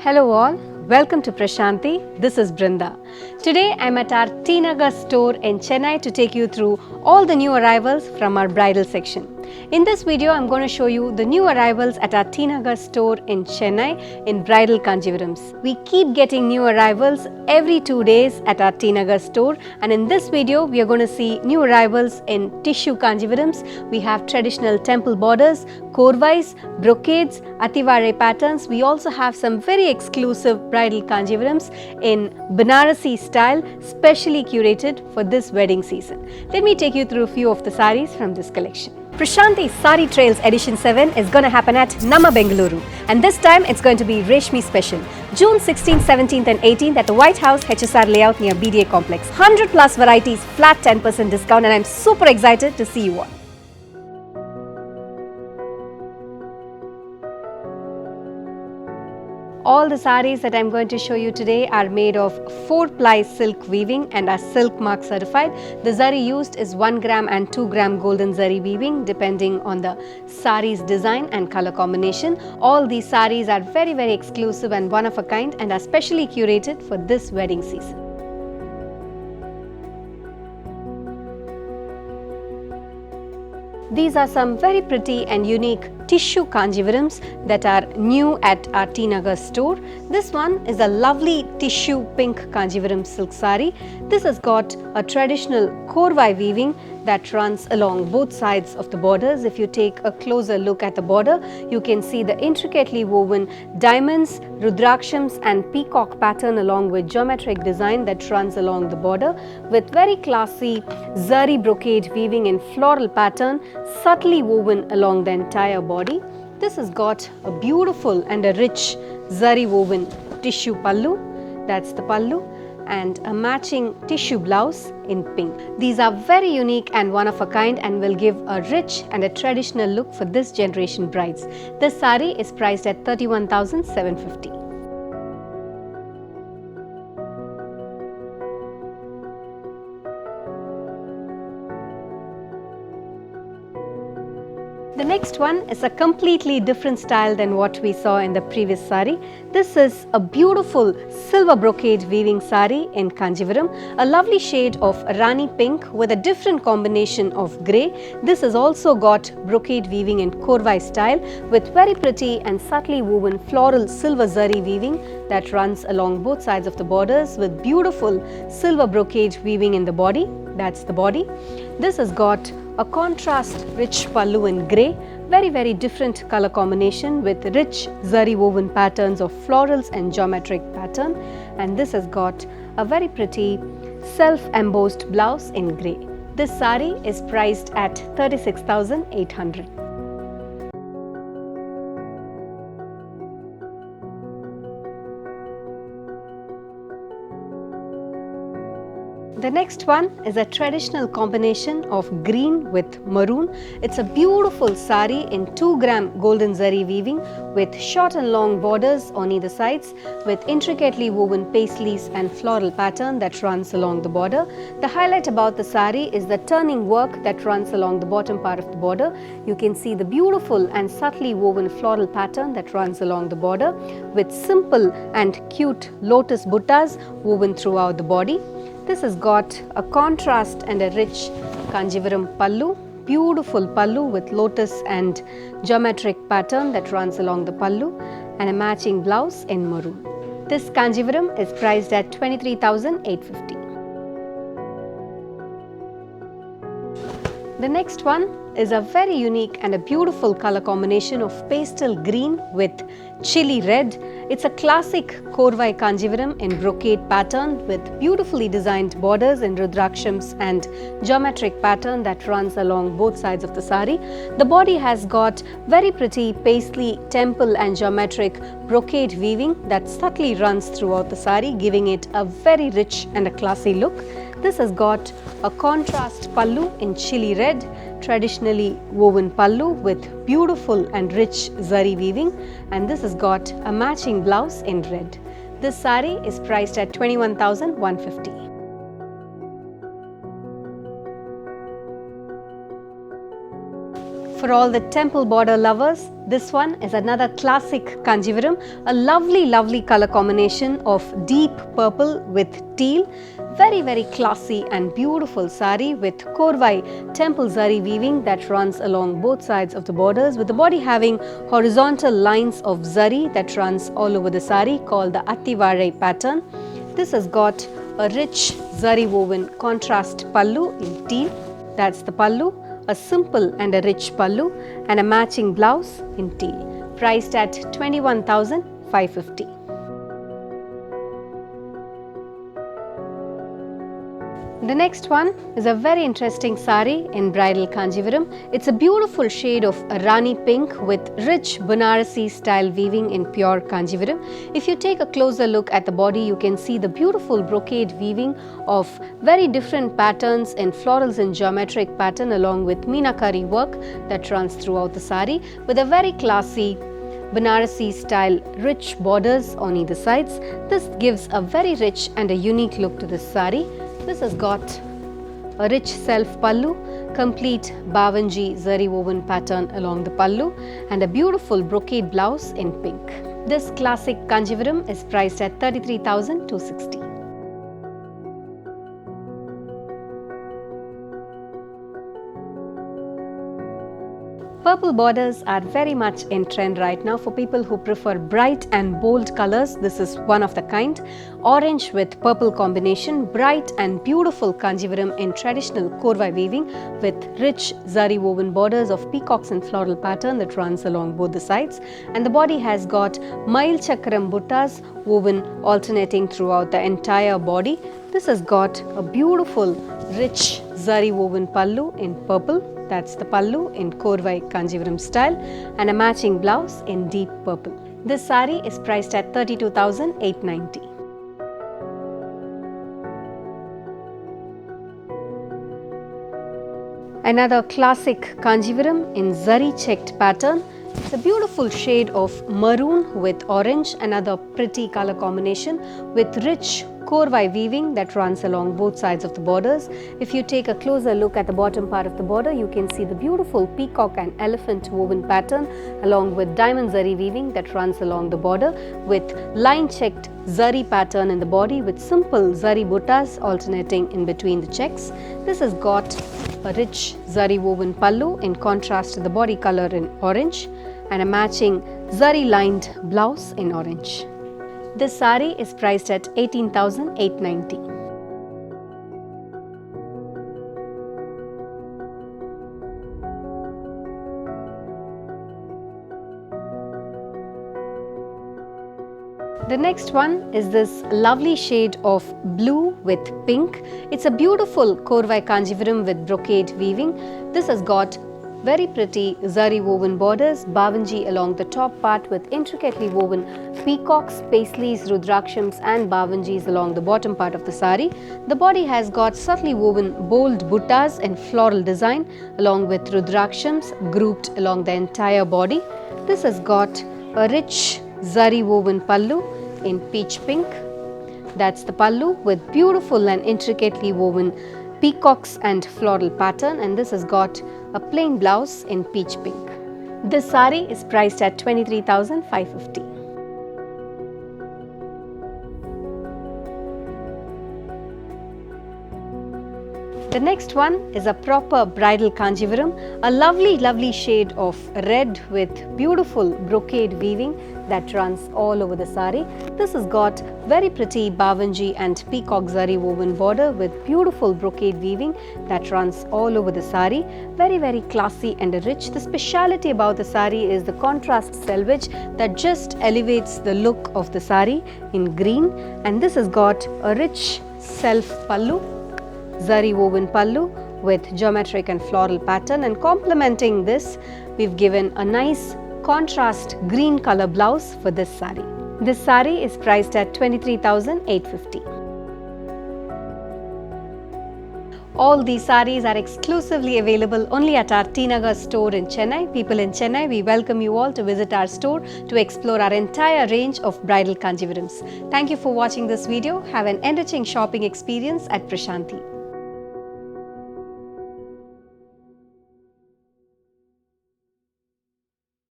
Hello all, welcome to Prashanti. This is Brinda. Today I'm at our T Nagar store in Chennai to take you through all the new arrivals from our bridal section. In this video, I'm going to show you the new arrivals at our T Nagar store in Chennai in bridal Kanjivarams. We keep getting new arrivals every 2 days at our T Nagar store, and in this video, we are going to see new arrivals in tissue Kanjivarams. We have traditional temple borders, korvais, brocades, ativare patterns. We also have some very exclusive bridal Kanjivarams in Banarasi style, specially curated for this wedding season. Let me take you through a few of the sarees from this collection. Prashanti Saree Trails Edition 7 is going to happen at Nama Bengaluru, and this time it's going to be Reshmi special. June 16th, 17th and 18th at the White House HSR layout near BDA complex. 100 plus varieties, flat 10% discount, and I'm super excited to see you all. All the sarees that I'm going to show you today are made of 4-ply silk weaving and are silk mark certified. The zari used is 1 gram and 2 gram golden zari weaving depending on the saree's design and color combination. All these sarees are very exclusive and one of a kind and are specially curated for this wedding season. These are some very pretty and unique tissue Kanjivarams that are new at our T Nagar store. This one is a lovely tissue pink Kanjivaram silk saree. This has got a traditional korvai weaving that runs along both sides of the borders. If you take a closer look at the border, you can see the intricately woven diamonds, rudrakshams and peacock pattern along with geometric design that runs along the border with very classy zari brocade weaving in floral pattern, subtly woven along the entire body. This has got a beautiful and a rich zari woven tissue pallu, that's the pallu, and a matching tissue blouse in pink. These are very unique and one of a kind and will give a rich and a traditional look for this generation brides. This saree is priced at 31,750. The next one is a completely different style than what we saw in the previous saree. This is a beautiful silver brocade weaving saree in Kanjivaram, a lovely shade of Rani pink with a different combination of grey. This has also got brocade weaving in korvai style with very pretty and subtly woven floral silver zari weaving that runs along both sides of the borders with beautiful silver brocade weaving in the body, that's the body. This has got a contrast rich pallu in grey, very different color combination with rich zari woven patterns of florals and geometric pattern, and this has got a very pretty self-embossed blouse in grey. This saree is priced at 36,800. The next one is a traditional combination of green with maroon. It's a beautiful saree in 2 gram golden zari weaving with short and long borders on either sides with intricately woven paisleys and floral pattern that runs along the border. The highlight about the saree is the turning work that runs along the bottom part of the border. You can see the beautiful and subtly woven floral pattern that runs along the border with simple and cute lotus buttas woven throughout the body. This has got a contrast and a rich Kanjivaram pallu, beautiful pallu with lotus and geometric pattern that runs along the pallu and a matching blouse in maroon. This Kanjivaram is priced at 23,850. The next one is a very unique and a beautiful color combination of pastel green with chili red. It's a classic korvai Kanjivaram in brocade pattern with beautifully designed borders in rudrakshams and geometric pattern that runs along both sides of the saree. The body has got very pretty paisley temple and geometric brocade weaving that subtly runs throughout the saree, giving it a very rich and a classy look. This has got a contrast pallu in chili red, traditionally woven pallu with beautiful and rich zari weaving, and this has got a matching blouse in red. This saree is priced at 21,150. For all the temple border lovers, this one is another classic Kanjivaram, a lovely color combination of deep purple with teal. Very classy and beautiful sari with korvai temple zari weaving that runs along both sides of the borders, with the body having horizontal lines of zari that runs all over the sari called the Attivarai pattern. This has got a rich zari woven contrast pallu in teal. That's the pallu, a simple and a rich pallu, and a matching blouse in teal, priced at 21,550. The next one is a very interesting sari in bridal Kanjivaram. It's a beautiful shade of Rani pink with rich Banarasi style weaving in pure Kanjivaram. If you take a closer look at the body, you can see the beautiful brocade weaving of very different patterns in florals and geometric pattern, along with meenakari work that runs throughout the sari, with a very classy Banarasi style rich borders on either sides. This gives a very rich and a unique look to this sari. This has got a rich self pallu, complete Bavanji zari woven pattern along the pallu, and a beautiful brocade blouse in pink. This classic Kanjivaram is priced at 33,260. Purple borders are very much in trend right now for people who prefer bright and bold colors. This is one of the kind. Orange with purple combination, bright and beautiful Kanjivaram in traditional korvai weaving with rich zari woven borders of peacocks and floral pattern that runs along both the sides. And the body has got Mail Chakram buttas woven alternating throughout the entire body. This has got a beautiful rich zari woven pallu in purple. That's the pallu in korvai Kanjivaram style, and a matching blouse in deep purple. This sari is priced at 32,890. Another classic Kanjivaram in zari checked pattern. It's a beautiful shade of maroon with orange, another pretty color combination with rich korvai weaving that runs along both sides of the borders. If you take a closer look at the bottom part of the border, you can see the beautiful peacock and elephant woven pattern along with diamond zari weaving that runs along the border with line checked zari pattern in the body with simple zari buttas alternating in between the checks. This has got a rich zari woven pallu in contrast to the body color in orange, and a matching zari lined blouse in orange. This sari is priced at 18,890. The next one is this lovely shade of blue with pink. It's a beautiful korvai Kanjivaram with brocade weaving. This has got very pretty zari woven borders, Bavanji along the top part with intricately woven peacocks, paisleys, rudrakshams and Bavanjis along the bottom part of the sari. The body has got subtly woven bold buttas in floral design along with rudrakshams grouped along the entire body. This has got a rich zari woven pallu in peach pink. That's the pallu with beautiful and intricately woven peacocks and floral pattern, and this has got a plain blouse in peach pink. This sari is priced at 23,550. The next one is a proper bridal Kanjivaram, a lovely shade of red with beautiful brocade weaving that runs all over the sari. This has got very pretty Bavanji and peacock zari woven border with beautiful brocade weaving that runs all over the sari. Very classy and rich. The speciality about the sari is the contrast selvage that just elevates the look of the sari in green, and this has got a rich self pallu, zari woven pallu with geometric and floral pattern, and complementing this we've given a nice contrast green color blouse for this sari. This sari is priced at 23,850. All these saris are exclusively available only at our T Nagar store in Chennai. People in Chennai, we welcome you all to visit our store to explore our entire range of bridal Kanjivarams. Thank you for watching this video. Have an enriching shopping experience at Prashanthi.